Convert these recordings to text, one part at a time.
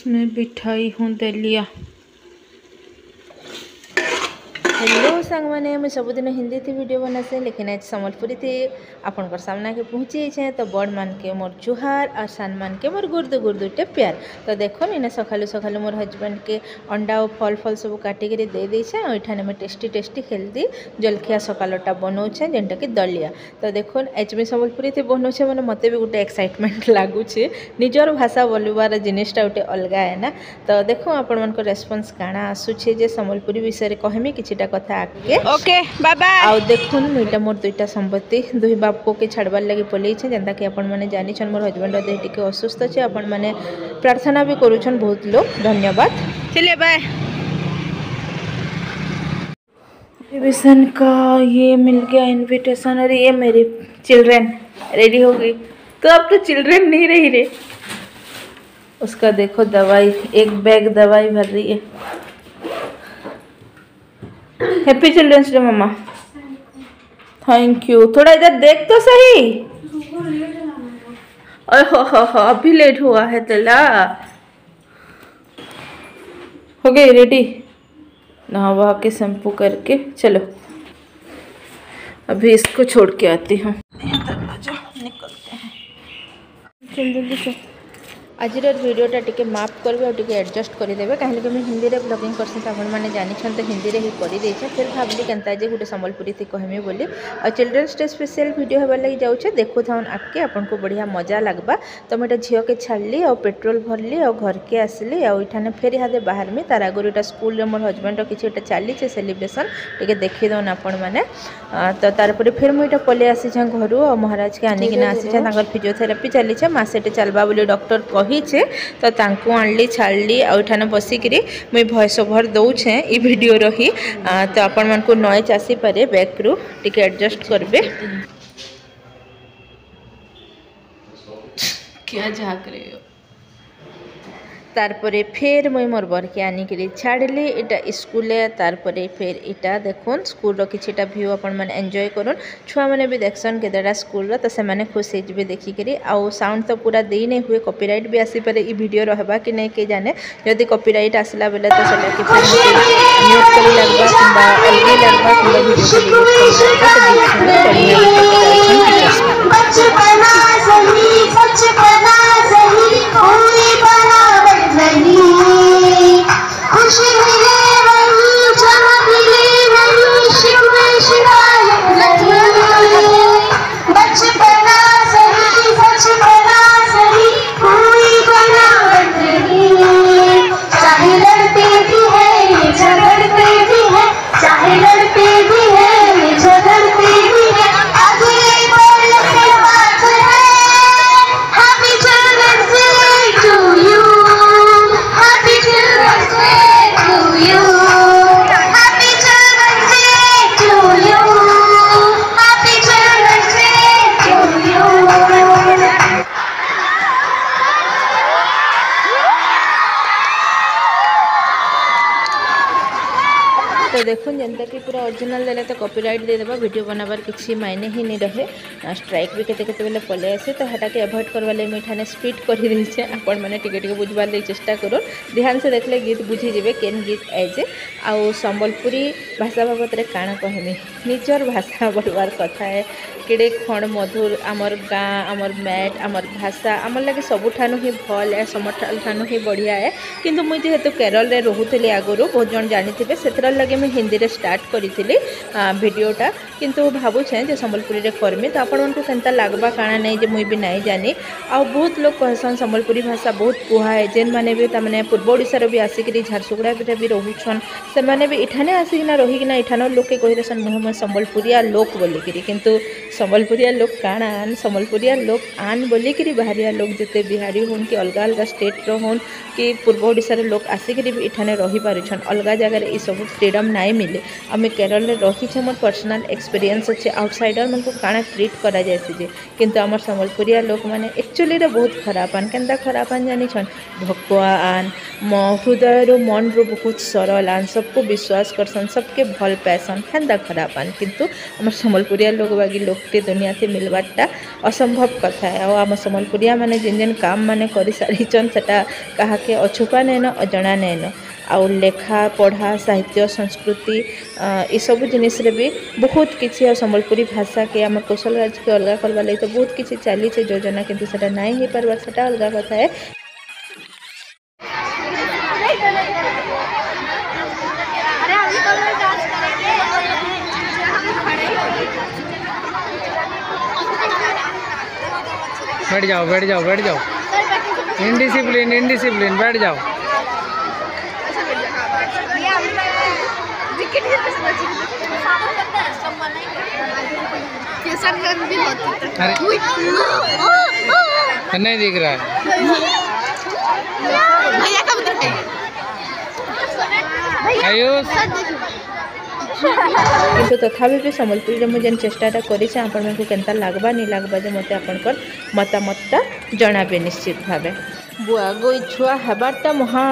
इसमें बिठाई हूँ दलिया। हेलो सांग मैंने मुझे सबुदिन हिंदी थी वीडियो बनासे लेकिन आज सम्बलपुरी थी आपनकर सामना के पहुँची जाए। तो बड़ मान के मोर जुहार और सान मान के मोर गुर्दु गुर्दुटे प्यार। तो देखो इन्हें सकालू सकालू मोर हजबैंड के अंडा और फल फल सब काटिक दे देछे और इठाने में टेस्टी टेस्टी हेल्दी जलखिया सकालटा बनाऊे जेनटा कि दलिया। तो देखो आज भी सम्बलपुरी थी बनाऊे मैंने मत भी गोटे एक्साइटमेंट लगुचे निजर भाषा बोलबार जिनिसटा गोटे अलग है ना। तो देखो आपण मन रेस्पॉन्स काना आसुचे जे सम्बलपुरी विषय कहमी किछिटा कथा आके ओके बाय बाय। आ देखुन मुईटा मोर दुईटा संपत्ति दुई बाप को के छाड़बार लगी पलई छे जेंता कि आपण माने जानि छन मोर हस्बैंड देह टिके असुस्थ छे आपण माने प्रार्थना भी करूछन बहुत लोग धन्यवाद। चलिए बाय। एग्जीबिशन का ये मिल गया इनविटेशन और ये मेरी चिल्ड्रन रेडी हो गई। तो अब तो चिल्ड्रन नहीं रही रे। उसका देखो दवाई एक बैग दवाई भर रही है। हैप्पी चिल्ड्रंस डे मम्मा। Thank you. थोड़ा इधर देख तो सही। हो अभी लेट हुआ है तेला। हो गई रेडी नहा वहा के शैम्पू करके चलो अभी इसको छोड़ के आती हूँ। निकलते हैं जल्दी चल। आज वीडियोटा टिके माफ करेंगे और टिके एडजस्ट करदेवे कहीं मुझे हिंदी में ब्लॉगिंग करसी आपने जानी तो हिंदी में ही करदे फिर भाविली केन्ता जे गोटे सम्बलपुरी थी कहमी बोली और चिल्ड्रेन्स डे स्पेशल वीडियो होबार लगी जाऊे देखु था आगे आपन को बढ़िया मजा लगवा। तो मुझे झील के छाड़ी और पेट्रोल भरली और घर के आसली और फिर यहाँ बाहर में तार आगुरी गोटा स्कूल मोर हजबैंड किसी गोटे चली सेलिब्रेशन टे देखी दौन आपण मैंने। तो तारपर फिर मुझे पलि आसी घर और महाराज के आनिकिना आसी फिजियोथेरापी चली मसेटे चलवा बोली डॉक्टर कहीचे। तो तांको आणली छाड़ली आठाने बसिकी मुई वॉइस ओवर दौचे ये वीडियो रही। तो आपण मन को नॉइज आसी पारे बैकरू टिके एडजस्ट करबे। क्या झाक रहे हो। तारपरे फिर मुई मोर बर के आनिक छाड़ली इटा स्कूल तारपरे फिर इटा देखुन स्कूल किछिटा व्यू अपन मैंने एंजॉय करूँ छुआ मैंने भी देखसन केतेटा स्कूल तो से मैंने खुश हो देखिकी। आउ साउंड तो पूरा दे नहीं हुए कॉपीराइट भी आसीपे ये वीडियो रहबा कि नहीं के जाने जदि कॉपीराइट आसला बेले तो म्यूट कर लगवा किंबा अलग लगवा किंबा वीडियो तो देखो जनता कि पूरा ओरिजिनल देले तो कॉपीराइट दे देबा वीडियो बनाबार किसी मायने ही नहीं रहे। स्ट्राइक भी केते केते बेले पले आसे तो हटा के अवॉइड करवा ले मिठाने स्पीड कर देछे आपण माने टिके टिके बुझबार ले चेष्टा करो ध्यान से देखले गीत बुझी जेबे केन गीत आजे। आउ संबलपुरी भाषा बाबत रे काना कहमी निजर भाषा बोलबार कथा है केड़े खण मधुर आमर गाँ आमर मैट आमर भाषा आमर लगे सबुठानु ही भल है समठानु ही बढ़िया है। किंतु मुझे जेहेतु केरल रे रोहुतली आगुरु बहुत जन जानिथिबे सेथरा लगे मैं हिंदी रे स्टार्ट करी वीडियोटा किंतु भावुछे जे सम्बलपुरी रे करमी तो आपण मन को केनता लागबा काना नहीं जे मुई भी नहीं जानी। आ बहुत लोग कहसन सम्बलपुरी भाषा बहुत कुहा है जेन माने भी तमाने पूर्व ओडिसा रो भी आसिक झारसुगुड़ा भी रोहुछन से माने भी इठाने आसिकना रहीकिना इठानो लोग के कहि देसन मुहे सम्बलपुरिया लोक बोलिकी किंतु सम्बलपुरिया लोग काना आन सम्बलपुरिया लोग आन बोलिकी बाहरिया लोग जिते बिहारी होन कि अलग अलग स्टेट रो होन कि पूर्व ओडिसा रे लोग आसिक भी इठाने रही पारुछन अलग जगह ये सब फ्रीडम नाई मिले आम केरल में रही मोर पर्सनल एक्सपीरियंस अच्छे आउटसाइडर मन को काଣା ट्रीट करा जाए जे किंतु आम सम्बलपुरिया लोक मैंने एक्चुअली बहुत खरापान केन्ता खरापान जानी भगवान मो हृदय रू मन रू बहुत सरल आन सबको विश्वास करसन सबके भल पैसन हेन्ता खरापान किंतु आम सम्बलपुरिया लोक बागी लोकटे दुनिया से मिलवाटा असंभव कथा है और आम सम्बलपुरिया माने जिन जिन काम माने करि सारिचन सेटा कहा के अछुपा नैन अजणा नैन आउ लेखा पढ़ा साहित्य संस्कृति ये सब जिनिस रे भी बहुत किसी सम्बलपुरी भाषा के आम कौशल राज के अलग करवा लगी तो बहुत किसी चली योजना किंतु सेटा नहीं हो पार्बार सेटा अलग कथा है। बैठ जाओ बैठ जाओ बैठ जाओ इनडिसिप्लिन इनडिसिप्लिन बैठ जाओ। अरे नहीं दिख रहा है आयुष किंतु तथापि भी सम्बलपुरी में जेन चेष्टाटा करें आपण को केनता लागबा नहीं लागबा जे मते आपनकर मतामतटा जणाबे निश्चित भावे। बुआ गो छुआ हेबारटा महा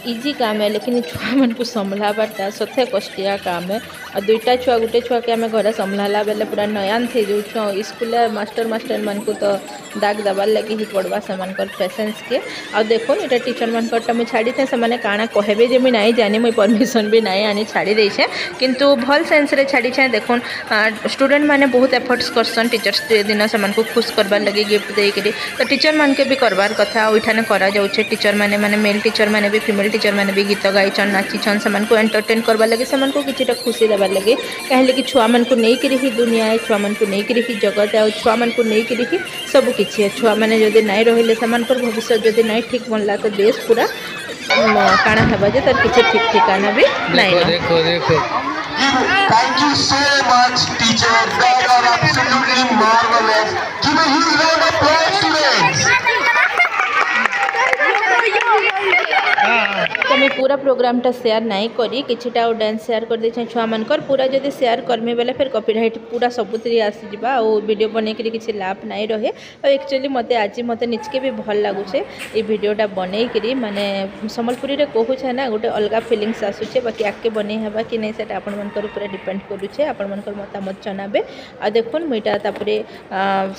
इजी काम है लेकिन छुआ मन को संभलाबारटा सथे कष्टिया काम है और दुईटा छुआ गुटे छुआ के आम घर संभला बेले पूरा नयान थे जो छुआ स्कूल मास्टर मन को तो दाग दबार लगे ही पड़वा से पेसेंस के आ देखो ये टीचर मनकटा मुझे छाड़ी थे से काଣା कहबे जे मुझे नहीं जानी मुझे परमिशन भी नहीं आनी छाड़ी देछे किंतु भल सेंस रे छाड़ी छे। देखो स्टूडेंट माने बहुत एफर्ट्स करसन टीचर्स डे दिन से खुश करवार लगे गिफ्ट देकरी तो टीचर मान के भी करवार कथा ओठाने करा जाउछे। टीचर माने मेल टीचर माने भी फीमेल टीचर माने भी गीत गाइछन नाचिछन से एंटरटेन करवार लगे से किछिटा खुशी देवार लगे कहले कि छुआ मन को नहीं करी ही दुनिया है छुआ मन को नहीं करी ही जगत है और छुआ मन को नहीं करी ही सब किछि है। छुआ माने जदि नहीं रहिले समानकर भविष्य जदि नहीं ठीक बनला तो देश पूरा काଣା हेबा जे तर किछि ठीक ठिकाना भी नहीं। देखो देखो Thank you so much, teacher. That was absolutely marvelous. Give a huge round of applause, students. तो मैं पूरा प्रोग्रामटा शेयर नहीं करी किछिटा डांस शेयर कर दे छुआ मनकर पूरा जदि शेयर करमी बेले फिर कॉपीराइट पूरा सबुतरी आसी जिबा और वीडियो बने के किछि लाभ नहीं रहे और एक्चुअली मते आज मते निचके भी भल लागुछे ए वीडियोटा बनै करी माने सम्बलपुरी रे कहू छै ना गोटे अलगा फीलिंग्स आसुछे बाकी आके बनै हेबा कि नहीं सेटा आपण मनकर ऊपर डिपेंड करूछे आपण मनकर मतामत जनाबे आ देखुन मुइटा तापरे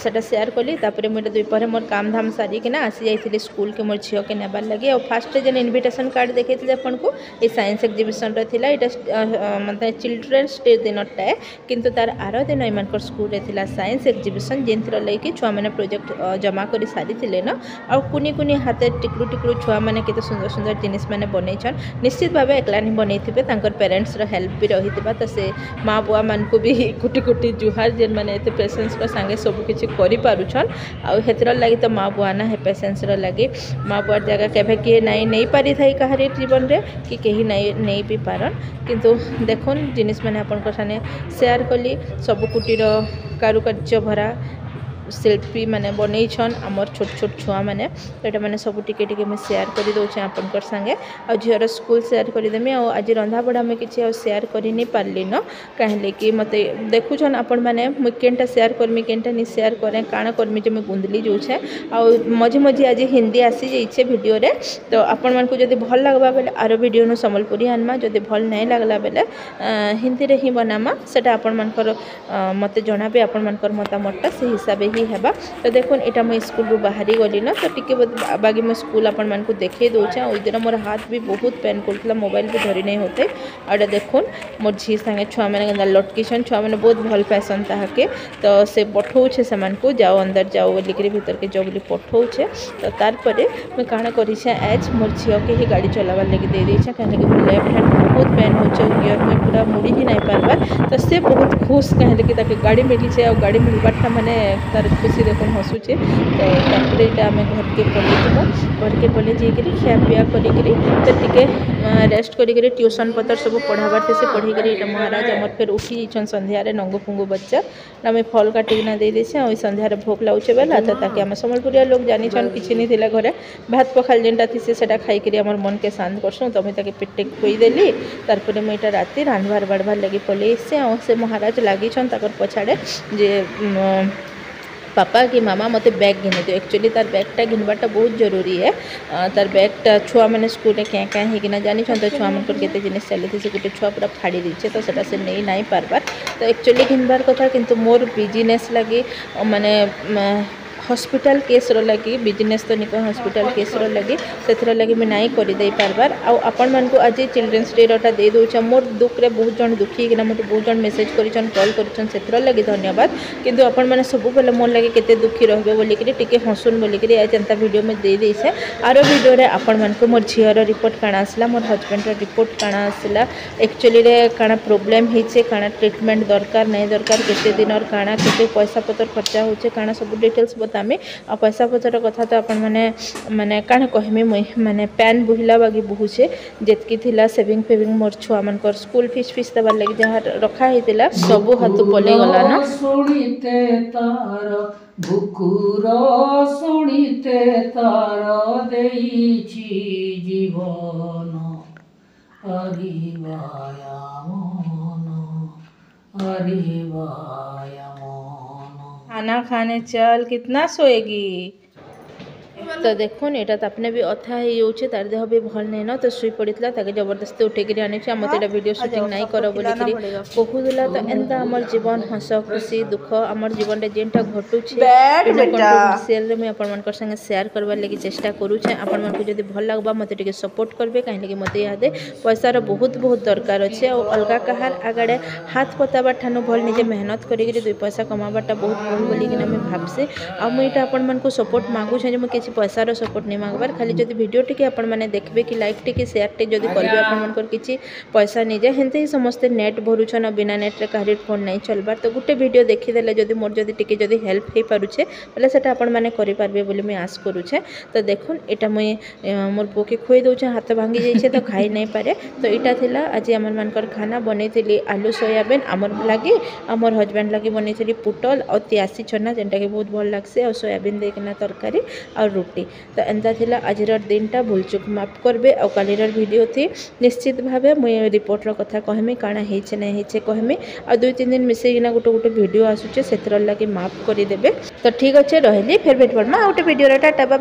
सेटा शेयर कली तापरे मुइटा दुई परे मोर काम धाम सारी के ना आसी जाइथिले स्कूल के मोर झियो के नेबार लगे और फास्ट जेन इनविटेशन कार्ड देखै आपन को ये साइंस एग्जिबिशन थिला मतलब चिल्ड्रेन्स डे दिन टाए किंतु तार आर दिन एमानकर स्कूल रे थिला साइंस एग्जिबिशन जेनथर लैकि छुआ मैंने प्रोजेक्ट जमा कर सारी थिले न आ कुनी कुनी हाथे टिकरू टिकरू छुआ मैंने केते सुंदर सुंदर जिनिस मैंने बनैछन निश्चित भाव एकला नहीं बनैथिबे तांकर पेरेंट्स रो हेल्प भी रहिथिबा तो से माँ बुआ मान को भी कोटी कोटी जुहार जेन मैंने एते पेशेंस रो संगे सब किछि करि पारुछन आ हेतर लागि तो माँ बुआ ना है पेशेंस रो लागि माँ बुआ जगह केबे के नहीं पारि थाई कहारी जीवन रे कि कहीं नहीं भी पारन किंतु देखुन जिनिस मैंने आपन साने शेयर कली सब कुटीर कारुकार्य भरा शिल्पी मैंने बनईछन आमर छोट छोट छुआ मैंने तो मैंने सब टिके टिके मैं शेयर कर दौचे आपनकर संगे आ झीर स्कूल शेयर करदेमी आज रंधा बढ़ा में किसी शेयर कर नहीं पार्ली न कहें कि मत देखुन आपण मैंने मुझे केनटा शेयर करमी केनटा नहीं शेयर करें काଣା करमी जो मैं गुंदली जाऊे आ मझे मझे आज हिंदी आसी जाइए वीडियो रे तो आपण मानक जब भल लगवा बेले आर वीडियो न सम्बलपुरी आनमा जब भल नहीं लगला बेले हिंदी रे ही बनामा सेटा आपण मानकर मते जणाबे आपण मानकर मतामतटा से हिसाब ही हेबा। तो देखुन एटा मैं स्कूल रू बाहरी गली न तो टिके बागी मैं स्कूल आपण मानक देखे दौचे उस दिन मोर हाथ भी बहुत पेन करता मोबाइल भी धरी नहीं होते और देखुन मोर झी संगे छुआ मैंने लटकीछन छुआ मैंने बहुत भल पासन ताके तो से पठौछे से जाओ अंदर जाओ बोलिक भीतर के जाओ बोली पठौछे तो तारपरे मैं काଣା करिछे एज मोर झील के ही गाड़ी चलावार लगे दे देछे कहे कि मोर लेफ्ट हैंड बहुत पेन होछे गियर में पूरा मुड़ी ही नहीं पारबार तो से बहुत खुश कहे कि ताके गाड़ी मिली है और गाड़ी मिलबारटा माने तार खुशी देखुन हसुचे तो तापर यहाँ आम घर के पलैजा घर के पलै जाइए खिया पिया करी तो टिके रेस्ट करी ट्यूशन पतर सब पढ़ाबार थे से पढ़ी ये महाराज आमर फिर उठी जाइन संध्यारे नंगू फुंगू बच्चा आम फल काटिना दे देसे और संध्यारे भोक लाଗୁଛେ बेला तो ताकि आम सम्बलपुरिया लोग जानी किसी नहीं थिला घरे भात पखाल जेनटा थी से खाई आमर मन के शांत करसूँ तो मुझे पेटे खुईदेली तारपर मुझे राति रांधबार बाढ़बार लगे पलि आसे से महाराज लगी पछाड़े जे पापा कि मामा मते बैग घिनी दो एक्चुअली तार बैगटा घिनबाटा बहुत जरूरी है तार बैगटा छुआ मैंने स्कूल क्या क्या होना जानी तो छुआ मन केते जिन चली से गोटे छुआ पूरा फाड़ी दीचे तो सेटा से नहीं नाई पारबार तो एक्चुअली घिनबार कथा किंतु मोर बिजनेस लगी माने हॉस्पिटल केस लगी बिजनेस तो निक हॉस्पिटल केस लगी से लगी मैं नाई करदे पारबार आपण मानक आज चिल्ड्रेन्स डे रा दे दूचा मोर दुख रे बहुत जन दुखी कि मत बहुत जन मेसेज कर कॉल कर लगी धन्यवाद किंतु आपण मैंने सब बेले मोर लगे केते दुखी रहे बोलिकी टिके हसुन बोलिकी आज एंता वीडियो में दे देसे आरो वीडियो रे आपण मानक मोर झीर रिपोर्ट काना आसला मोर हजबैंड रिपोर्ट काना आसला एक्चुअली रे काना प्रॉब्लम हिचे काना ट्रीटमेंट दरकार नहीं दरकार केते दिन और काना केते पैसा पतर खर्चा होचे काना सब डिटेल्स बतामी आ पैसा पतर कथा तो अपन माने काना कहमी माने पैन बुहिला बागी बहुचे जेतकी थिला सेविंग फेविंग मोर छुआ मनकर स्कूल फीस देबार लगी जहाँ रखा हितिला सब हाथ पले गला ना सुनिते तार बुकुर सुनिते तार देइछि जीवन हरिवाया मन हरिवाया मन खाना खाने चल कितना सोएगी तो देखुन यहाँ तो अपने भी अथा हो तार देह भी भल नहीं न तो शुई पड़ा ताकि जबरदस्ती उठेक आनी मत वीडियो शूटिंग नहीं कर बोलिकी कहूला तो एंता आमर जीवन हस खुशी दुख आमर जीवन में जेनटा घटुचे मुझे संगे शेयर करवार लगी चेष्टा करुचे आपण मानक जब भल लगवा मत सपोर्ट करेंगे कहीं मत यादे पैसार बहुत बहुत दरकार अच्छे और अलग कहार आगे हाथ पताबार ठानु भल निजे मेहनत करी दुई पैसा कमाबाटा बहुत भल बोलिकी भावसी आ मुझे आपण मानक सपोर्ट मांगुचे मुझे पैसार सपोर्ट नहीं मांगबार खाली जब वीडियो टी आपण मैंने देखबे कि लाइक टी शेयर टी जब करेंगे आपंकर किसी पैसा नहीं जाए हेंते ही समस्ते नेट भरुछन बिना नेट रे कहार फोन नहीं चलबार तो गोटे वीडियो देखीदेले जब मोर जब टी जब हेल्प हो पारुछे बोले सेटा आपण मैंने करि पारबे बोली मैं आश करुछे तो देखुन एटा मुई मोर पुओ के खुई दउछे हाथ भांगी जाइछे तो खाई नहीं पारे तो एटा थिला आज आमर मानकर खाना बनैथिली आलू सोयाबीन आमर लगी आमर हजबैंड लगी बनैथिली पुटल और त्यासी छना जेनटा कि बहुत भल लागसे और सोयाबीन देकिना तरकारी और रोटी तो एंता थिला आजिर दिनटा भूलचुक माफ करबे और कालीर वीडियो थी निश्चित भावे मुझे रिपोर्टर कथा कहमी काना हेचे नहीं हेचे कहमी और 2-3 दिन मिसेकिना गोटे गोटे वीडियो आसुचे से लगी माफ करदेवे तो ठीक अच्छे रही फिर भेट पड़मा गोटे वीडियो टाटा।